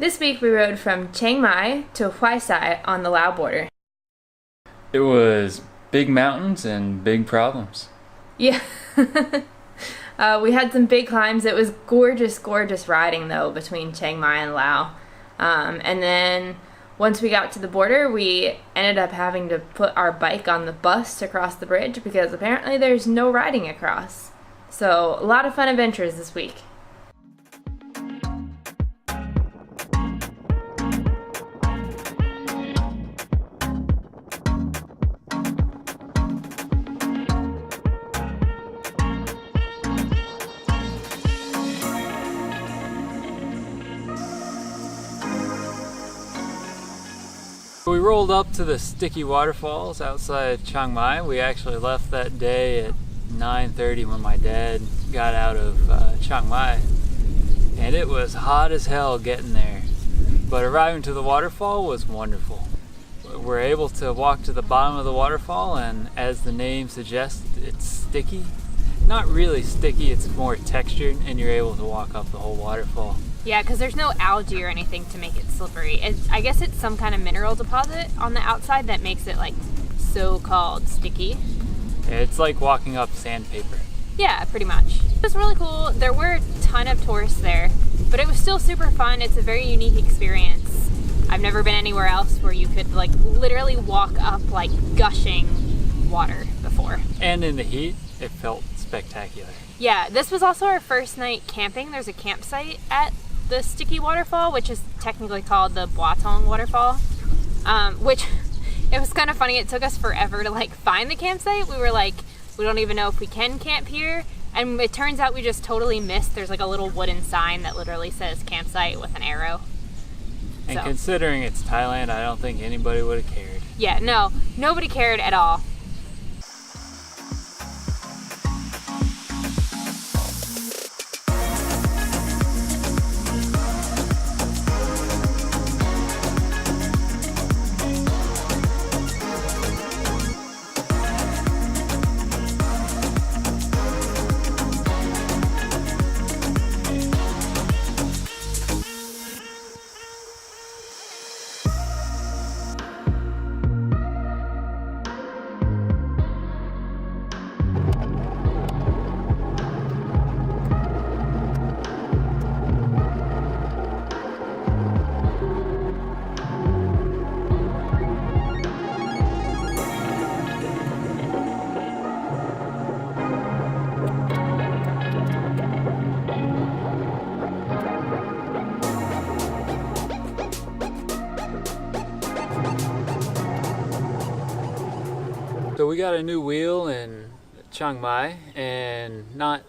This week we rode from Chiang Mai to Huay Xai on the Lao border. It was big mountains and big problems. Yeah. We had some big climbs. It was gorgeous, gorgeous riding though between Chiang Mai and Laos. And then once we got to the border, we ended up having to put our bike on the bus to cross the bridge because apparently there's no riding across. So a lot of fun adventures this week. We rolled up to the Sticky Waterfalls outside Chiang Mai. We actually left that day at 9:30 when my dad got out of Chiang Mai. And it was hot as hell getting there. But arriving to the waterfall was wonderful. We're able to walk to the bottom of the waterfall, and as the name suggests, it's sticky. Not really sticky, it's more textured, and you're able to walk up the whole waterfall. Yeah, because there's no algae or anything to make it slippery. I guess it's some kind of mineral deposit on the outside that makes it like so-called sticky. It's like walking up sandpaper. Yeah, pretty much. It was really cool. There were a ton of tourists there, but it was still super fun. It's a very unique experience. I've never been anywhere else where you could like literally walk up like gushing water before. And in the heat, it felt spectacular. Yeah, this was also our first night camping. There's a campsite at the Sticky Waterfall, which is technically called the Bua Tong Waterfall, which it was kind of funny. It took us forever to like find the campsite. We were like, we don't even know if we can camp here, and it turns out we just totally missed. There's like a little wooden sign that literally says campsite with an arrow. And considering it's Thailand, I don't think anybody would have cared. Yeah, no, nobody cared at all. So we got a new wheel in Chiang Mai, and not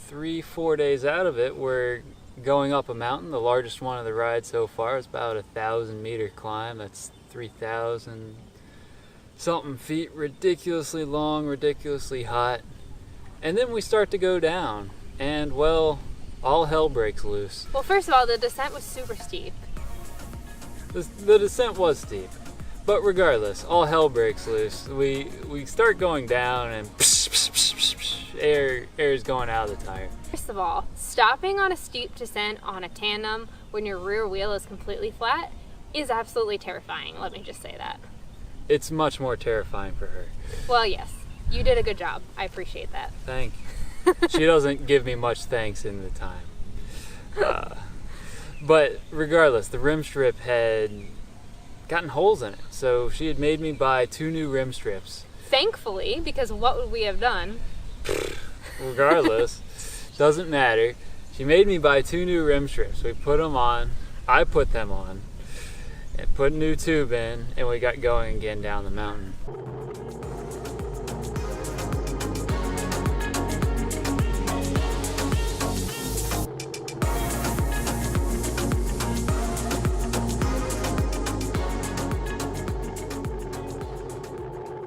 3-4 days out of it, we're going up a mountain. The largest one of the ride so far is about 1,000-meter climb. That's 3,000 something feet, ridiculously long, ridiculously hot. And then we start to go down, and well, all hell breaks loose. Well, first of all, the descent was super steep. The descent was steep. But regardless, all hell breaks loose. We start going down, and air is going out of the tire. First of all, stopping on a steep descent on a tandem when your rear wheel is completely flat is absolutely terrifying. Let me just say that. It's much more terrifying for her. Well, yes, you did a good job. I appreciate that. Thank you. She doesn't give me much thanks in the time. But regardless, the rim strip had gotten holes in it, so she had made me buy 2 new rim strips. Thankfully, because what would we have done? Regardless, doesn't matter. She made me buy 2 new rim strips. We put them on, I put them on, and put a new tube in, and we got going again down the mountain.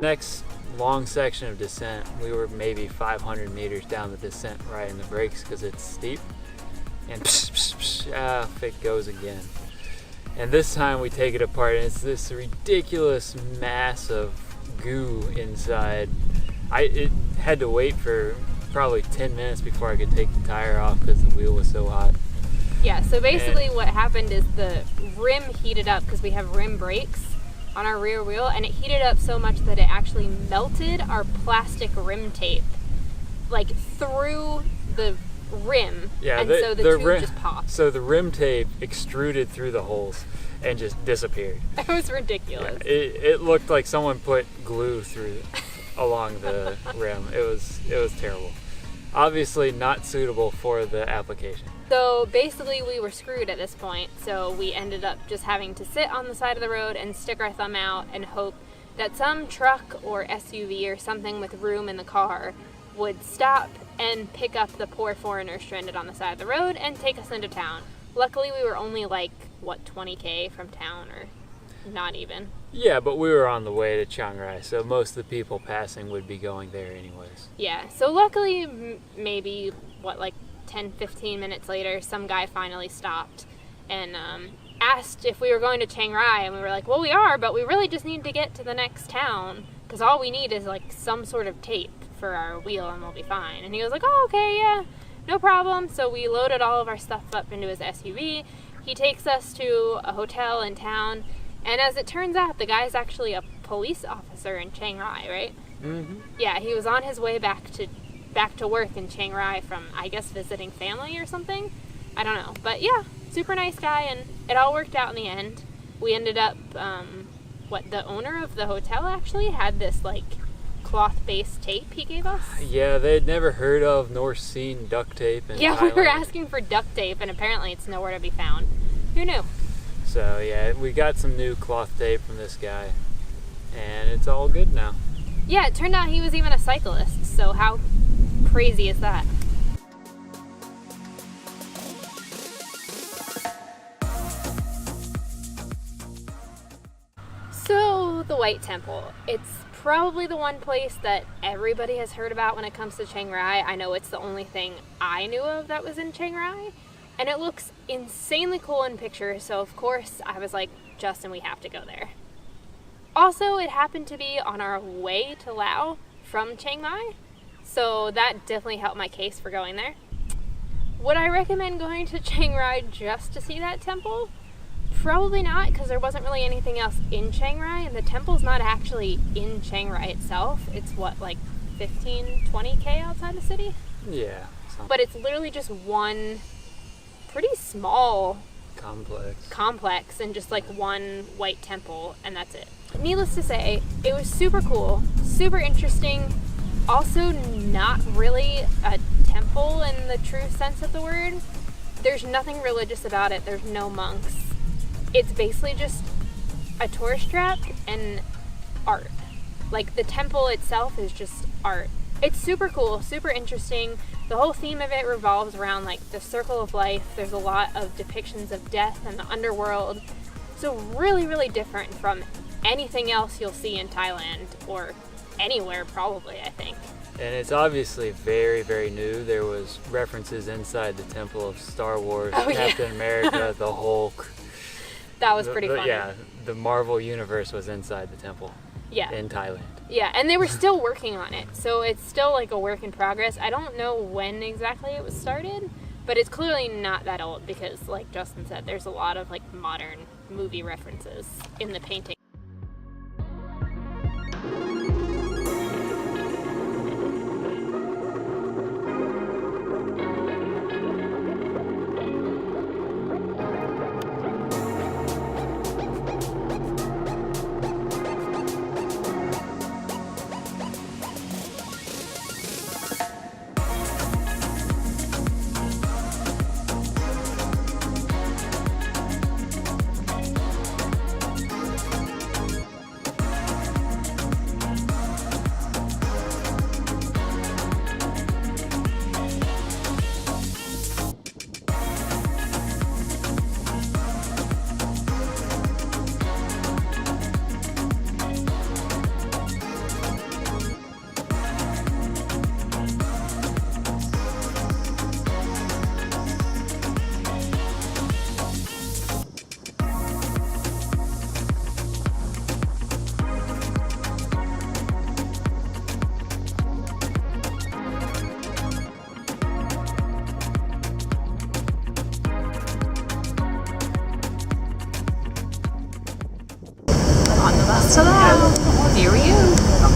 Next long section of descent, we were maybe 500 meters down the descent, riding the brakes because it's steep, and off it goes again. And this time we take it apart, and it's this ridiculous mass of goo inside. It had to wait for probably 10 minutes before I could take the tire off because the wheel was so hot. Yeah, so basically what happened is the rim heated up because we have rim brakes on our rear wheel, and it heated up so much that it actually melted our plastic rim tape, like through the rim, Yeah, and so the tube just popped. So the rim tape extruded through the holes and just disappeared. It was ridiculous. Yeah, it looked like someone put glue through along the rim. It was terrible. Obviously not suitable for the application. So basically we were screwed at this point, so we ended up just having to sit on the side of the road and stick our thumb out and hope that some truck or SUV or something with room in the car would stop and pick up the poor foreigner stranded on the side of the road and take us into town. Luckily we were only like, 20K from town, or not even. Yeah, but we were on the way to Chiang Rai, so most of the people passing would be going there anyways. Yeah, so luckily maybe, 10-15 minutes later, some guy finally stopped and asked if we were going to Chiang Rai, and we were like, well, we are, but we really just need to get to the next town because all we need is like some sort of tape for our wheel and we'll be fine. And he was like, oh, okay, yeah, no problem. So we loaded all of our stuff up into his SUV. He takes us to a hotel in town, and as it turns out, the guy's actually a police officer in Chiang Rai, right? Mm-hmm. Yeah, he was on his way back to work in Chiang Rai from, I guess, visiting family or something. I don't know. But yeah, super nice guy, and it all worked out in the end. We ended up, the owner of the hotel actually had this, cloth-based tape he gave us. Yeah, they'd never heard of nor seen duct tape in Yeah, Thailand. we were asking for duct tape, and apparently it's nowhere to be found. Who knew? So yeah, we got some new cloth tape from this guy, and it's all good now. Yeah, it turned out he was even a cyclist, so how crazy is that? So, the White Temple. It's probably the one place that everybody has heard about when it comes to Chiang Rai. I know it's the only thing I knew of that was in Chiang Rai. And it looks insanely cool in pictures, so of course I was like, Justin, we have to go there. Also, it happened to be on our way to Laos from Chiang Mai, so that definitely helped my case for going there. Would I recommend going to Chiang Rai just to see that temple? Probably not, because there wasn't really anything else in Chiang Rai, and the temple's not actually in Chiang Rai itself. It's 15-20K outside the city? Yeah. But it's literally just one pretty small complex and just one white temple, and that's it. Needless to say, it was super cool, super interesting, also not really a temple in the true sense of the word. There's nothing religious about it, there's no monks. It's basically just a tourist trap and art. The temple itself is just art. It's super cool, super interesting. The whole theme of it revolves around the circle of life. There's a lot of depictions of death and the underworld. So really, really different from anything else you'll see in Thailand or anywhere probably, I think. And it's obviously very, very new. There was references inside the temple of Star Wars, Captain America, the Hulk. That was pretty funny. Yeah, the Marvel universe was inside the temple. Yeah. In Thailand. Yeah, and they were still working on it, so it's still a work in progress. I don't know when exactly it was started, but it's clearly not that old because, like Justin said, there's a lot of modern movie references in the painting. to Laos. Here we go.